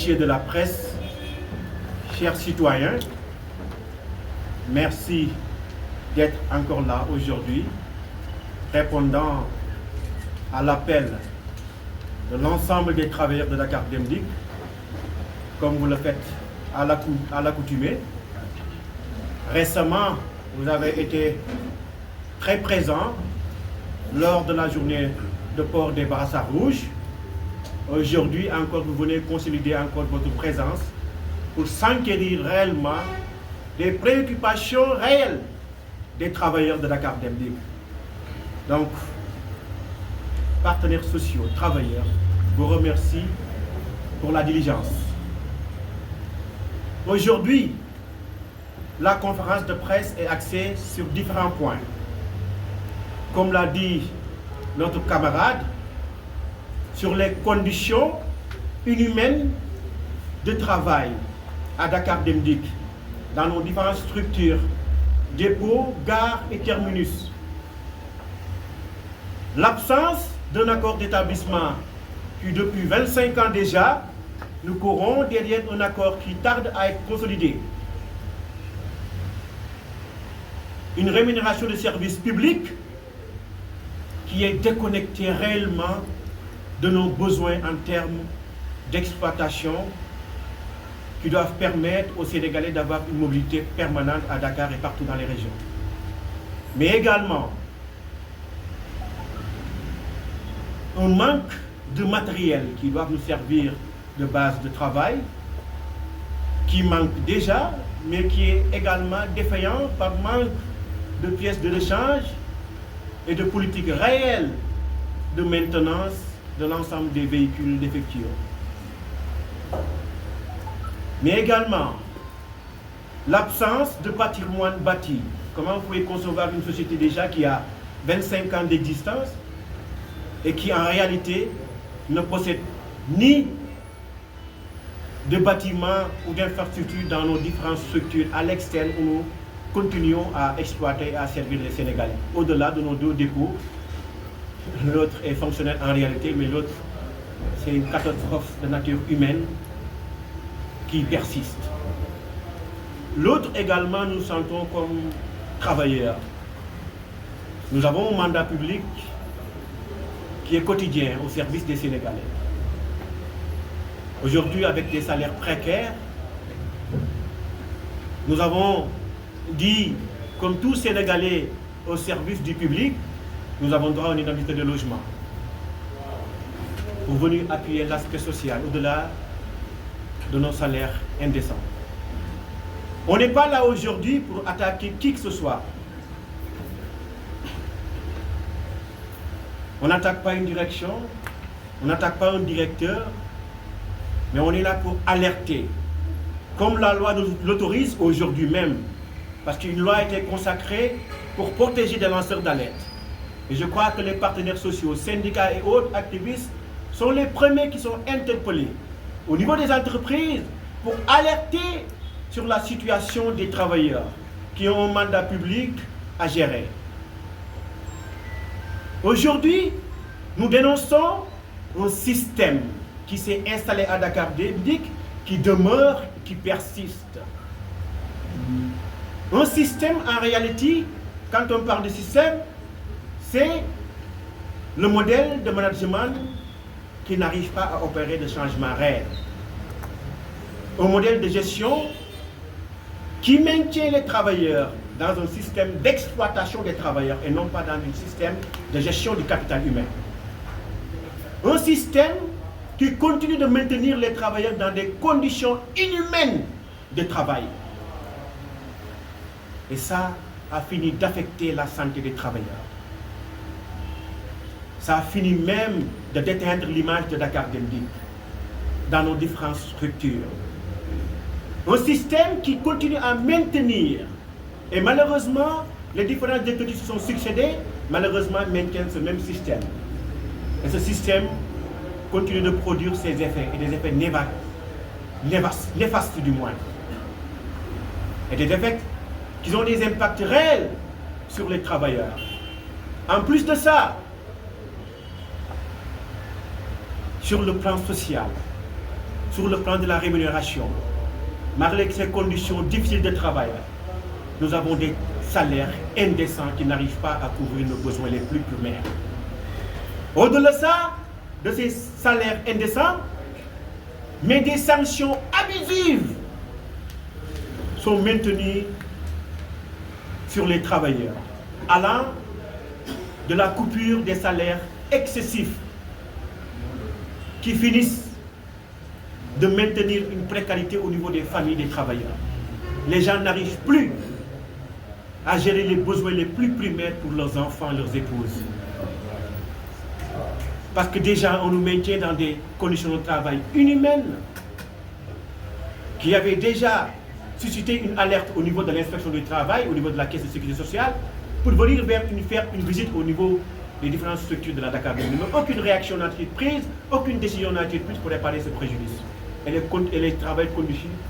messieurs de la presse, chers citoyens, merci d'être encore là aujourd'hui, répondant à l'appel de l'ensemble des travailleurs de Dakar Dem Dikk, comme vous le faites à l'accoutumée. Récemment, vous avez été très présents lors de la journée de port des brassards rouges. Aujourd'hui encore, vous venez consolider encore votre présence pour s'enquérir réellement des préoccupations réelles des travailleurs de Dakar Dem Dikk. Donc, partenaires sociaux, travailleurs, vous remercie pour la diligence. Aujourd'hui, la conférence de presse est axée sur différents points. Comme l'a dit notre camarade, sur les conditions inhumaines de travail à Dakar Dem Dikk, dans nos différentes structures, dépôts, gares et terminus. L'absence d'un accord d'établissement qui, depuis 25 ans déjà, nous courons derrière un accord qui tarde à être consolidé. Une rémunération de services publics qui est déconnectée réellement de nos besoins en termes d'exploitation qui doivent permettre aux Sénégalais d'avoir une mobilité permanente à Dakar et partout dans les régions. Mais également, un manque de matériel qui doit nous servir de base de travail, qui manque déjà, mais qui est également défaillant par manque de pièces de rechange et de politique réelle de maintenance de l'ensemble des véhicules défectueux. Mais également, l'absence de patrimoine bâti. Comment vous pouvez concevoir une société déjà qui a 25 ans d'existence et qui en réalité ne possède ni de bâtiments ou d'infrastructures dans nos différentes structures à l'externe où nous continuons à exploiter et à servir les Sénégalais. Au-delà de nos deux dépôts, l'autre est fonctionnel en réalité, mais l'autre, c'est une catastrophe de nature humaine qui persiste. L'autre également, nous sentons comme travailleurs. Nous avons un mandat public qui est quotidien au service des Sénégalais. Aujourd'hui, avec des salaires précaires, nous avons dit, comme tous Sénégalais au service du public, nous avons droit à une indemnité de logement pour venir appuyer l'aspect social au-delà de nos salaires indécents. On n'est pas là aujourd'hui pour attaquer qui que ce soit. On n'attaque pas une direction, on n'attaque pas un directeur, mais on est là pour alerter, comme la loi nous l'autorise aujourd'hui même, parce qu'une loi a été consacrée pour protéger des lanceurs d'alerte. Et je crois que les partenaires sociaux, syndicats et autres activistes sont les premiers qui sont interpellés au niveau des entreprises pour alerter sur la situation des travailleurs qui ont un mandat public à gérer. Aujourd'hui, nous dénonçons un système qui s'est installé à Dakar Dem Dikk, qui demeure, qui persiste. Un système, en réalité, quand on parle de système, c'est le modèle de management qui n'arrive pas à opérer de changement réel. Un modèle de gestion qui maintient les travailleurs dans un système d'exploitation des travailleurs et non pas dans un système de gestion du capital humain. Un système qui continue de maintenir les travailleurs dans des conditions inhumaines de travail. Et ça a fini d'affecter la santé des travailleurs. Ça a fini même de déteindre l'image de Dakar Dem Dikk dans nos différentes structures. Un système qui continue à maintenir, et malheureusement, les différents directeurs qui se sont succédés, malheureusement, maintiennent ce même système. Et ce système continue de produire ses effets, et des effets néfastes du moins. Et des effets qui ont des impacts réels sur les travailleurs. En plus de ça, sur le plan social, sur le plan de la rémunération, malgré ces conditions difficiles de travail, nous avons des salaires indécents qui n'arrivent pas à couvrir nos besoins les plus primaires. Au-delà de ces salaires indécents, mais des sanctions abusives sont maintenues sur les travailleurs, allant de la coupure des salaires excessifs qui finissent de maintenir une précarité au niveau des familles des travailleurs. Les gens n'arrivent plus à gérer les besoins les plus primaires pour leurs enfants, leurs épouses. Parce que déjà, on nous maintient dans des conditions de travail inhumaines qui avaient déjà suscité une alerte au niveau de l'inspection du travail, au niveau de la caisse de sécurité sociale, pour venir faire une visite au niveau des différentes structures de la Dakar. Mais aucune réaction n'a été prise, aucune décision n'a été prise pour réparer ce préjudice. Et les travailleurs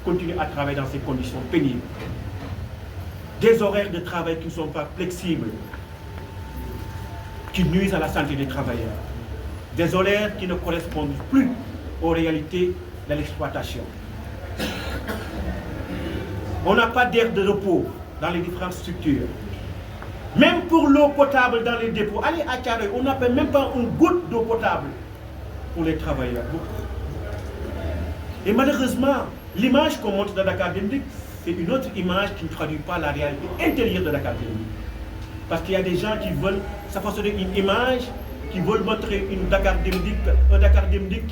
continuent à travailler dans ces conditions pénibles. Des horaires de travail qui ne sont pas flexibles, qui nuisent à la santé des travailleurs. Des horaires qui ne correspondent plus aux réalités de l'exploitation. On n'a pas d'air de repos dans les différentes structures. Même pour l'eau potable dans les dépôts, allez à Thiaroye, on n'a même pas une goutte d'eau potable pour les travailleurs. Et malheureusement, l'image qu'on montre de Dakar Dem Dikk, c'est une autre image qui ne traduit pas la réalité intérieure de Dakar Dem Dikk. Parce qu'il y a des gens qui veulent s'affranchir une image, qui veulent montrer une Dakar Dem Dikk, un Dakar Dem Dikk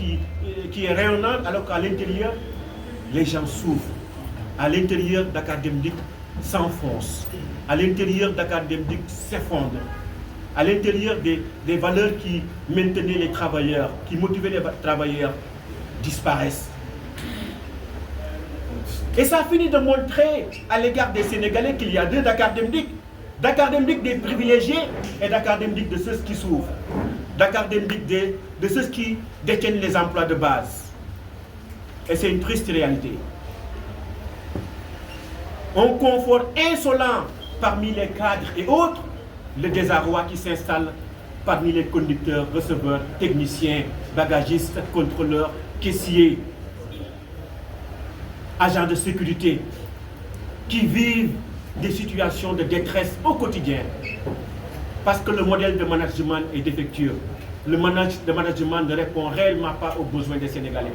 qui est rayonnant, alors qu'à l'intérieur, les gens souffrent. À l'intérieur, Dakar Dem Dikk s'enfonce. À l'intérieur, Dakar Dem Dikk s'effondre. À l'intérieur, des valeurs qui maintenaient les travailleurs, qui motivaient les travailleurs, disparaissent. Et ça finit de montrer à l'égard des Sénégalais qu'il y a deux Dakar Dem Dikk. Dakar Dem Dikk des privilégiés et Dakar Dem Dikk de ceux qui souffrent. Dakar Dem Dikk de ceux qui détiennent les emplois de base. Et c'est une triste réalité. Un confort insolent parmi les cadres et autres, le désarroi qui s'installe parmi les conducteurs, receveurs, techniciens, bagagistes, contrôleurs, caissiers, agents de sécurité, qui vivent des situations de détresse au quotidien. Parce que le modèle de management est défectueux. Le management ne répond réellement pas aux besoins des Sénégalais.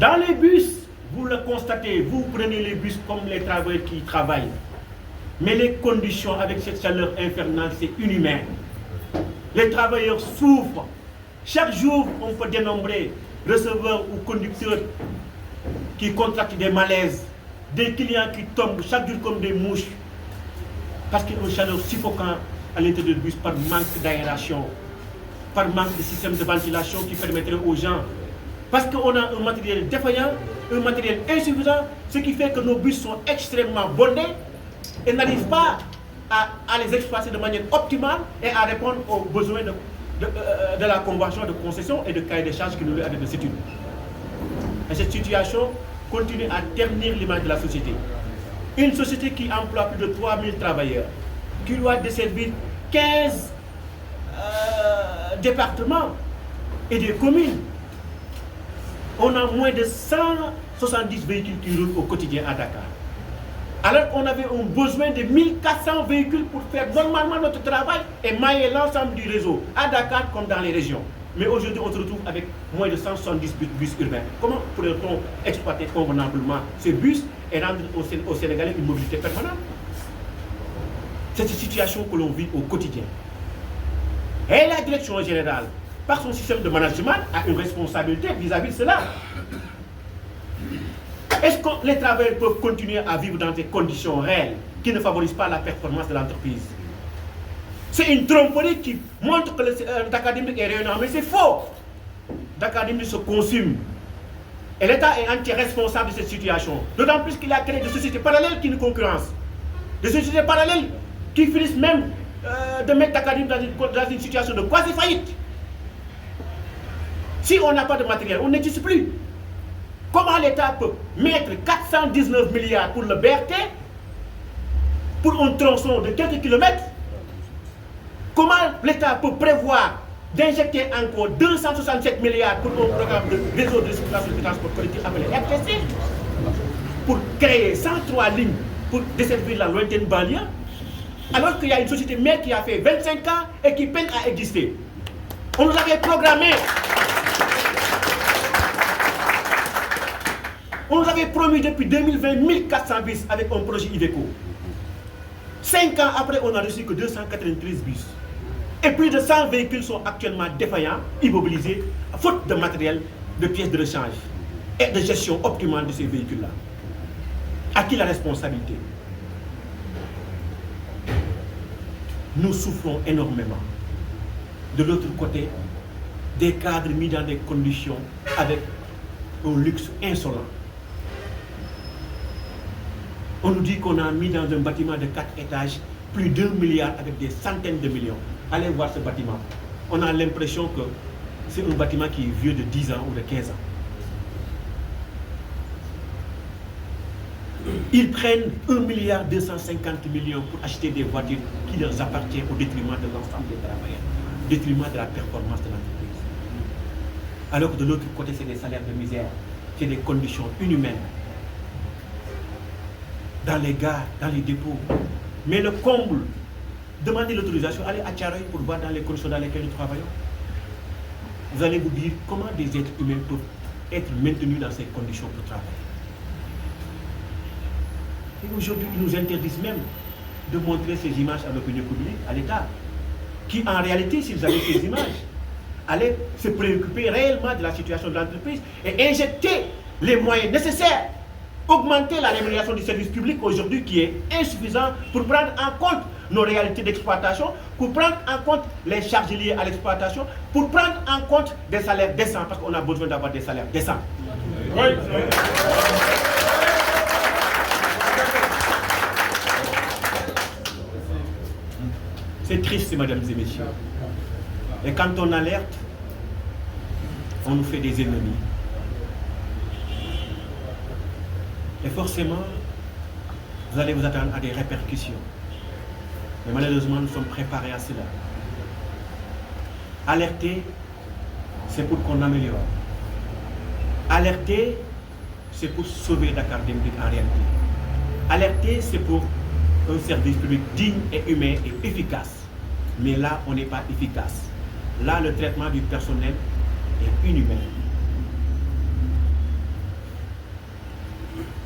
Dans les bus, vous le constatez, vous prenez les bus comme les travailleurs qui y travaillent. Mais les conditions avec cette chaleur infernale, c'est inhumain. Les travailleurs souffrent. Chaque jour, on peut dénombrer receveurs ou conducteurs qui contractent des malaises, des clients qui tombent chaque jour comme des mouches, parce qu'il y a une chaleur suffocante à l'intérieur du bus par manque d'aération, par manque de système de ventilation qui permettrait aux gens, parce qu'on a un matériel défaillant, un matériel insuffisant, ce qui fait que nos bus sont extrêmement bondés et n'arrivent pas à les exploiter de manière optimale et à répondre aux besoins de la convention de concession et de cahier des charges qui nous lie avec cette étude. Et cette situation continue à ternir l'image de la société. Une société qui emploie plus de 3000 travailleurs, qui doit desservir 15 départements et des communes. On a moins de 170 véhicules qui roulent au quotidien à Dakar. Alors qu'on avait un besoin de 1400 véhicules pour faire normalement notre travail et mailler l'ensemble du réseau, à Dakar comme dans les régions. Mais aujourd'hui, on se retrouve avec moins de 170 bus urbains. Comment pourrait-on exploiter convenablement ces bus et rendre aux Sénégalais une mobilité permanente? C'est une situation que l'on vit au quotidien. Et la direction générale, par son système de management, a une responsabilité vis-à-vis de cela. Est-ce que les travailleurs peuvent continuer à vivre dans des conditions réelles qui ne favorisent pas la performance de l'entreprise? C'est une tromperie qui montre que le Dakar Dem Dikk est rayonnant, mais c'est faux. Dakar Dem Dikk se consume. Et l'État est entièrement responsable de cette situation. D'autant plus qu'il a créé des sociétés parallèles qui nous concurrencent. Des sociétés parallèles qui finissent même de mettre Dakar Dem Dikk dans une situation de quasi-faillite. Si on n'a pas de matériel, on n'existe plus. Comment l'État peut mettre 419 milliards pour le BRT, pour un tronçon de quelques kilomètres? Comment l'État peut prévoir d'injecter encore 267 milliards pour un programme de réseau de circulation de transport collectif appelé RTC, pour créer 103 lignes pour desservir la lointaine banlieue, alors qu'il y a une société mère qui a fait 25 ans et qui peine à exister. On nous avait programmé, on nous avait promis depuis 2020 1400 bus avec un projet Iveco. 5 ans après, on n'a reçu que 293 bus. Et plus de 100 véhicules sont actuellement défaillants, immobilisés, faute de matériel, de pièces de rechange et de gestion optimale de ces véhicules-là. À qui la responsabilité? Nous souffrons énormément. De l'autre côté, des cadres mis dans des conditions avec un luxe insolent. On nous dit qu'on a mis dans un bâtiment de 4 étages plus d'1 milliard avec des centaines de millions. Allez voir ce bâtiment. On a l'impression que c'est un bâtiment qui est vieux de 10 ans ou de 15 ans. Ils prennent 1 milliard 250 millions pour acheter des voitures qui leur appartiennent au détriment de l'ensemble des travailleurs, au détriment de la performance de l'entreprise. Alors que de l'autre côté, c'est des salaires de misère, c'est des conditions inhumaines. Dans les gares, dans les dépôts. Mais le comble, demandez l'autorisation, allez à Thiaroye pour voir dans les conditions dans lesquelles nous travaillons. Vous allez vous dire comment des êtres humains peuvent être maintenus dans ces conditions pour travailler. Et aujourd'hui, ils nous interdisent même de montrer ces images à l'opinion publique, à l'État, qui en réalité, s'ils avaient ces images, allaient se préoccuper réellement de la situation de l'entreprise et injecter les moyens nécessaires, augmenter la rémunération du service public aujourd'hui qui est insuffisant pour prendre en compte nos réalités d'exploitation, pour prendre en compte les charges liées à l'exploitation, pour prendre en compte des salaires décents, parce qu'on a besoin d'avoir des salaires décents. Oui. C'est triste, mesdames et messieurs. Et quand on alerte, on nous fait des ennemis. Et forcément, vous allez vous attendre à des répercussions. Mais malheureusement, nous sommes préparés à cela. Alerter, c'est pour qu'on améliore. Alerter, c'est pour sauver Dakar Dem Dikk en réalité. Alerter, c'est pour un service public digne et humain et efficace. Mais là, on n'est pas efficace. Là, le traitement du personnel est inhumain.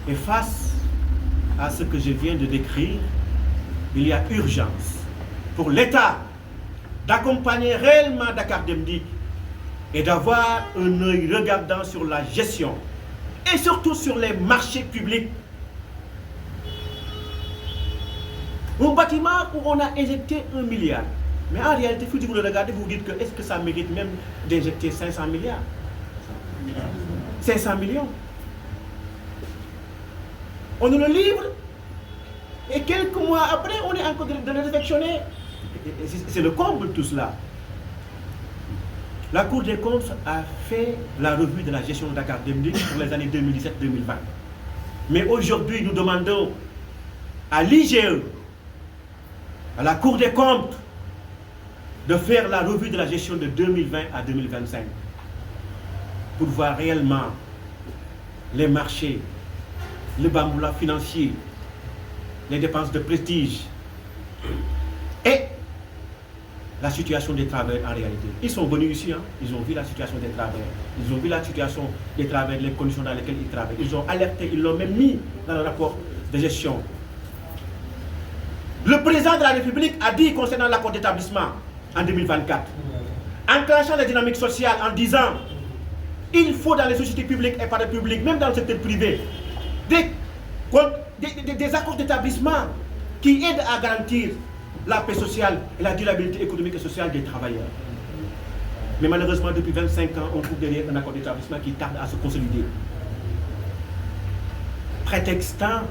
Et face à ce que je viens de décrire, il y a urgence pour l'État d'accompagner réellement Dakar Dem Dikk et d'avoir un œil regardant sur la gestion et surtout sur les marchés publics. Un bâtiment où on a injecté 1 milliard. Mais en réalité, si vous le regardez, vous vous dites que est-ce que ça mérite même d'injecter 500 milliards 500 millions. On nous le livre et quelques mois après, on est encore de le réfectionner. C'est le comble de tout cela. La Cour des comptes a fait la revue de la gestion de Dakar Dem Dikk pour les années 2017-2020. Mais aujourd'hui, nous demandons à l'IGE, à la Cour des comptes, de faire la revue de la gestion de 2020 à 2025 pour voir réellement les marchés, le bamboula financier, les dépenses de prestige et la situation des travailleurs en réalité. Ils sont venus ici, hein, ils ont vu la situation des travailleurs, ils ont vu la situation des travailleurs, les conditions dans lesquelles ils travaillent. Ils ont alerté, ils l'ont même mis dans le rapport de gestion. Le président de la République a dit concernant l'accord d'établissement en 2024, enclenchant la dynamique sociale en disant il faut dans les sociétés publiques et parapubliques, même dans le secteur privé, des accords d'établissement qui aident à garantir la paix sociale et la durabilité économique et sociale des travailleurs. Mais malheureusement, depuis 25 ans, on trouve derrière un accord d'établissement qui tarde à se consolider. Prétextant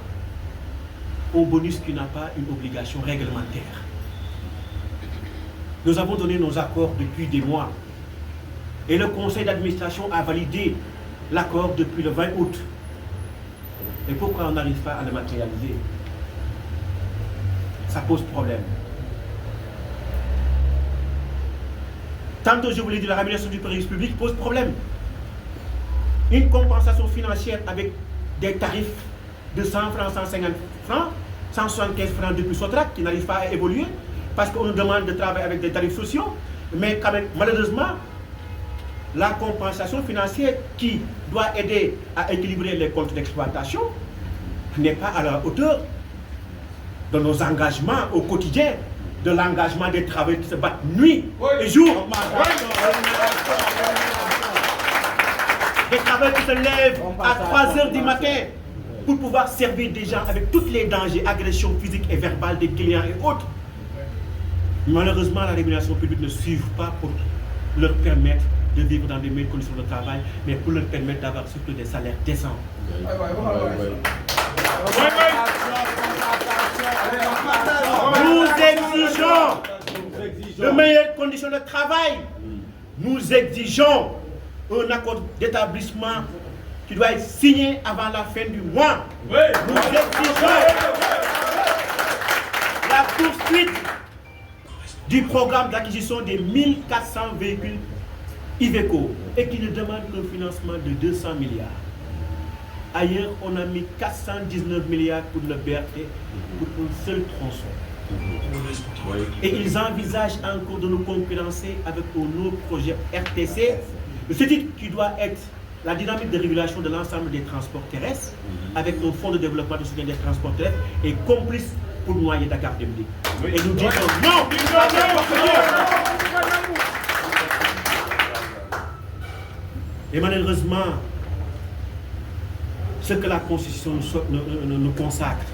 au bonus qui n'a pas une obligation réglementaire. Nous avons donné nos accords depuis des mois. Et le conseil d'administration a validé l'accord depuis le 20 août. Et pourquoi on n'arrive pas à le matérialiser? Ça pose problème. Tantôt, je vous l'ai dit, la rémunération du service public pose problème. Une compensation financière avec des tarifs de 100 francs, 150 francs, 175 francs depuis Sotrac qui n'arrivent pas à évoluer parce qu'on nous demande de travailler avec des tarifs sociaux. Mais quand même, malheureusement, la compensation financière qui doit aider à équilibrer les comptes d'exploitation n'est pas à la hauteur de nos engagements au quotidien, de l'engagement des travailleurs qui se battent nuit et jour. Des travailleurs qui se lèvent à 3 h du matin pour pouvoir servir des gens avec tous les dangers, agressions physiques et verbales des clients et autres. Malheureusement, la rémunération publique ne suit pas pour leur permettre de vivre dans des meilleures conditions de travail, mais pour leur permettre d'avoir surtout des salaires décents. Nous exigeons de meilleures conditions de travail. Nous exigeons un accord d'établissement qui doit être signé avant la fin du mois. Nous exigeons la poursuite du programme d'acquisition des 1400 véhicules Iveco et qui nous demande un financement de 200 milliards. Ailleurs, on a mis 419 milliards pour le BRT pour un seul tronçon. Et ils envisagent encore de nous concurrencer avec un autre projet RTC, ce titre qui doit être la dynamique de régulation de l'ensemble des transports terrestres, avec un fonds de développement de soutien des transports terrestres et complice pour noyer Dakar Demdik. Et nous disons non. Et malheureusement, ce que la Constitution nous consacre,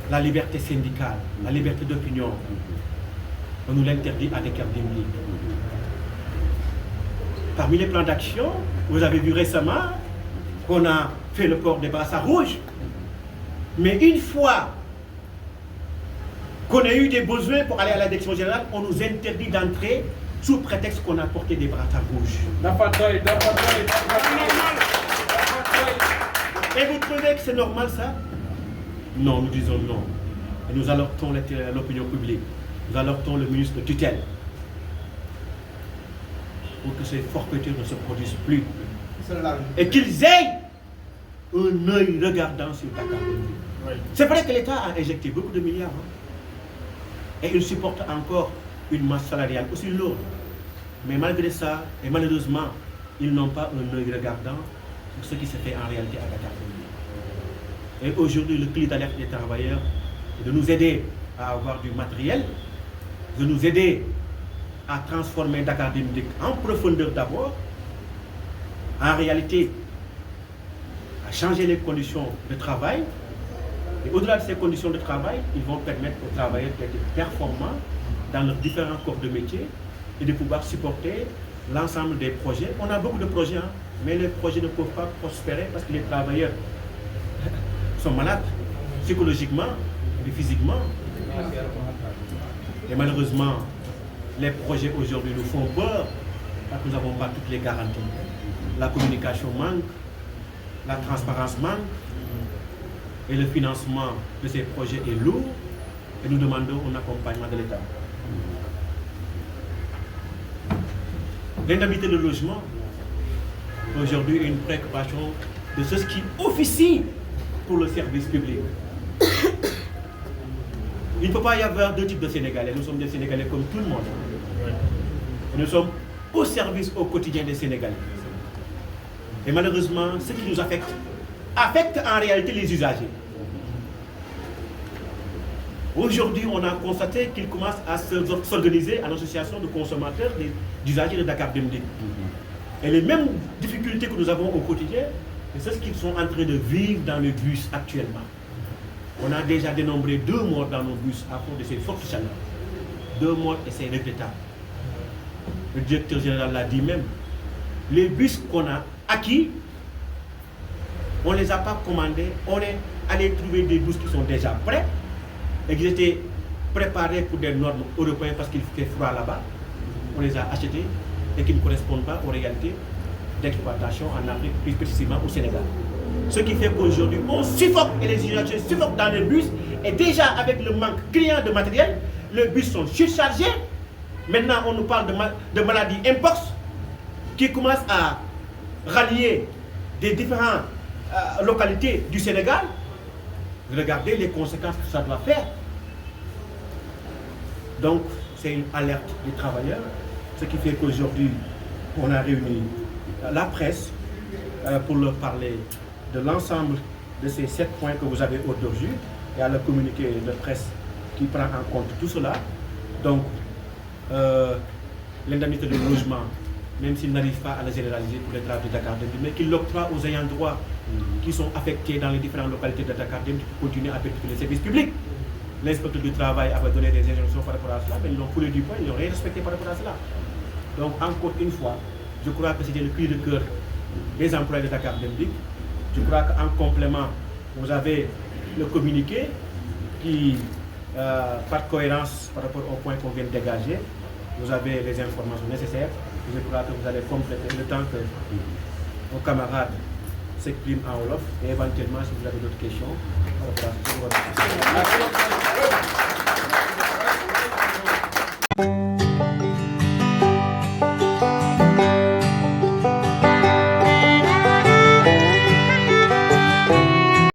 la liberté syndicale, la liberté d'opinion, on nous l'interdit à Dakar Demdik. Parmi les plans d'action, vous avez vu récemment qu'on a fait le port des brassards rouges. Mais une fois qu'on a eu des besoins pour aller à la direction générale, on nous interdit d'entrer sous prétexte qu'on a porté des brassards rouges. Et vous trouvez que c'est normal ça? Non, nous disons non. Et nous alertons l'opinion publique, nous alertons le ministre de tutelle pour que ces forfaitures ne se produisent plus. Et qu'ils aient un œil regardant sur Dakar. C'est vrai que l'État a injecté beaucoup de milliards. Et il supporte encore une masse salariale aussi lourde. Mais malgré ça, et malheureusement, ils n'ont pas un œil regardant sur ce qui se fait en réalité à Dakar. Et aujourd'hui, le cri d'alerte des travailleurs est de nous aider à avoir du matériel, de nous aider à transformer Dakar Demdik en profondeur d'abord, en réalité, à changer les conditions de travail. Et au-delà de ces conditions de travail, ils vont permettre aux travailleurs d'être performants dans leurs différents corps de métier et de pouvoir supporter l'ensemble des projets. On a beaucoup de projets, mais les projets ne peuvent pas prospérer parce que les travailleurs sont malades psychologiquement et physiquement. Et malheureusement, les projets aujourd'hui nous font peur parce que nous n'avons pas toutes les garanties. La communication manque, la transparence manque et le financement de ces projets est lourd et nous demandons un accompagnement de l'État. L'indemnité de logement, aujourd'hui, est une préoccupation de ceux qui officient pour le service public. Il ne peut pas y avoir deux types de Sénégalais. Nous sommes des Sénégalais comme tout le monde. Nous sommes au service au quotidien des Sénégalais. Et malheureusement, ce qui nous affecte en réalité les usagers. Aujourd'hui, on a constaté qu'ils commencent à s'organiser en association de consommateurs, d'usagers de Dakar Demdik. Et les mêmes difficultés que nous avons au quotidien, c'est ce qu'ils sont en train de vivre dans le bus actuellement. On a déjà dénombré 2 morts dans nos bus à cause de ces fortes chaleurs. 2 morts et c'est regrettable. Le directeur général l'a dit même. Les bus qu'on a acquis, on ne les a pas commandés. On est allé trouver des bus qui sont déjà prêts et qui étaient préparés pour des normes européennes parce qu'il fait froid là-bas. On les a achetés et qui ne correspondent pas aux réalités d'exploitation en Afrique, plus précisément au Sénégal. Ce qui fait qu'aujourd'hui, on suffoque et les usagers suffoquent dans les bus et déjà avec le manque criant de matériel, les bus sont surchargés Maintenant, on nous parle de maladies impox qui commencent à rallier des différentes localités du Sénégal. Regardez les conséquences que ça doit faire. Donc, c'est une alerte des travailleurs, ce qui fait qu'aujourd'hui, on a réuni la presse pour leur parler de l'ensemble de ces 7 points que vous avez aujourd'hui. Il y a le communiqué de presse qui prend en compte tout cela. Donc, l'indemnité de logement, même s'il n'arrive pas à la généraliser pour les travailleurs de Dakar Dem, mais qu'il l'octroie aux ayants droit qui sont affectés dans les différentes localités de Dakar Dem pour continuer à perpétuer les services publics. L'inspecteur du travail avait donné des injonctions par rapport à cela, mais ils l'ont foulé du poing, ils n'ont rien respecté par rapport à cela. Donc, encore une fois, je crois que c'était le cri de cœur des employés de Dakar Dem Dikk. Je crois qu'en complément, vous avez le communiqué qui, par cohérence par rapport au point qu'on vient de dégager, vous avez les informations nécessaires. Je crois que vous allez compléter le temps que vos camarades s'expriment en Wolof et éventuellement si vous avez d'autres questions.